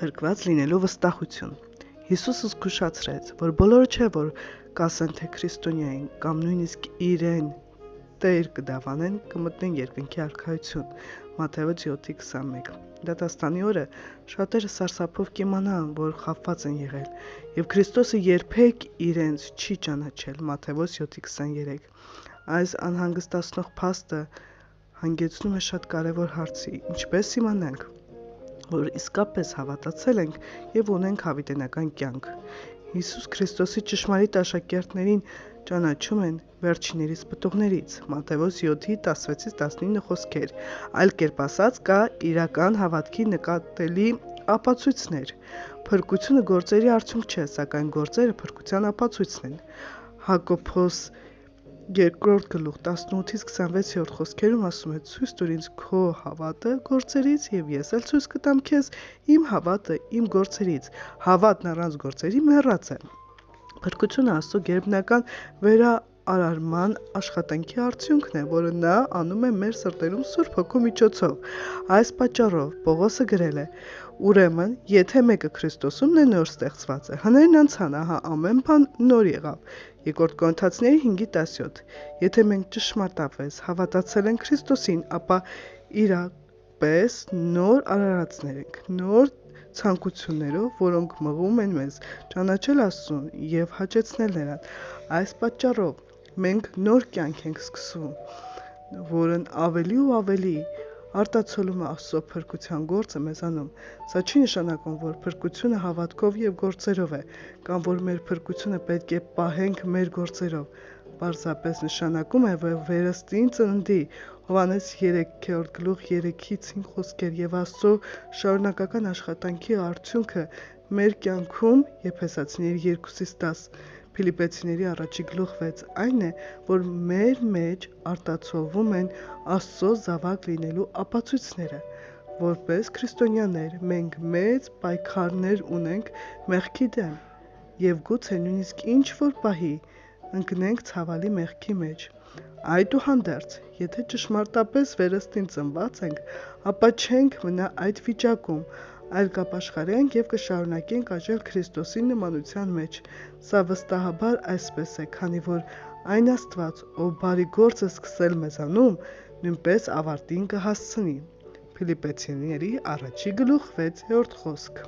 Փրկված լինելու վստահություն։ Հիսուսը զգուշացրեց, որ բոլորը չէ, որ կասեն, թե քրիստոնյային կամ նույնիսկ իրեն Տեր կդավանեն, կմտնեն երկնքի արքայություն։ Մատթեոս 7:21։ Դատաստանի օրը շատերը սարսափով կիմանան, որ խաբված են եղել, եւ Քրիստոսը երբեք իրենց չի ճանաչել։ Մատթեոս 7:23։ Այս անհանգստացնող փաստը հանգեցնում է շատ կարևոր հարցի. ինչպես իմանանք, որ իսկապես հավատացել ենք եւ ունենք հավիտենական կյանք։ Հիսուս Քրիստոսի ճշմարիտ աշակերտներին ճանաչում են վերջիններիս պտուղներից։ Մատթեոս 7:16-19 խոսքեր։ Այլ կերպ ասած, կա իրական հավատքի նկատելի ապացույցներ։ Փրկությունը գործերի արդյունք չէ, սակայն գործերը փրկության ապացույցն են։ Հակոբոս 2:18-26 խոսքերում ասում է. «Ցույց տուր ինձ քո հավատը գործերից, եւ ես էլ ցույց կտամ քեզ իմ հավատը իմ գործերից»։ Հավատն առանց գործերի մեռած է։ Փրկությունը Աստծո գերբնական վերարարման աշխատանքի արդյունքն է, որը նա անում է մեր սրտերում Սուրբ Հոգու միջոցով։ Այս պատճառով Պողոսը գրել է. «Ուրեմն, եթե մեկը Քրիստոսումն է, նոր ստեղծված է, հներն անցան, ահա ամեն բան նոր եղավ»։ 2 Կորինթացիներին 5:17։ Եթե մենք ճշմարտապես հավատացել ենք Քրիստոսին, ապա իրապես նոր արարածներ ենք, նոր ցանկություններով, որոնք մղում են մեզ ճանաչել Աստծուն եւ հաճեցնել Նրան։ Այս պատճառով մենք նոր կյանք ենք սկսում, որն ավելի ու ավելի արտացոլում է Աստծո փրկության գործը մեզանում։ Սա չի նշանակում, որ փրկությունը հավատքով եւ գործերով է, կամ որ մեր փրկությունը պետք է պահենք մեր գործերով։ Պարզապես նշանակում է, որ վերստին ծննդի Հովհաննես 3:3-5 խոսքեր եւ Աստծո շարունակական աշխատանքի արդյունքը մեր կյանքում Եփեսացիներին 2:10, Փիլիպպեցիների 1:6 այն է, որ մեր մեջ արտացոլվում են Աստծո զավակ լինելու ապացույցները։ Որպես քրիստոնյաներ մենք մեծ պայքարներ ունենք մեղքի դեմ եւ գուցե նույնիսկ ինչ-որ պահի ընկնենք ցավալի մեղքի մեջ։ Այդուհանդերձ, եթե ճշմարտապես վերստին ծնված ենք, ապա չենք մնա այդ վիճակում, այլ կապաշխարենք եւ կշարունակենք աճել Քրիստոսի նմանության մեջ։ Սա վստահաբար այսպես է, քանի որ այն Աստված, ով բարի գործ է սկսել մեզանում, նույնպես ավարտին կհասցնի։ Փիլիպպեցիների 1:6 խոսք։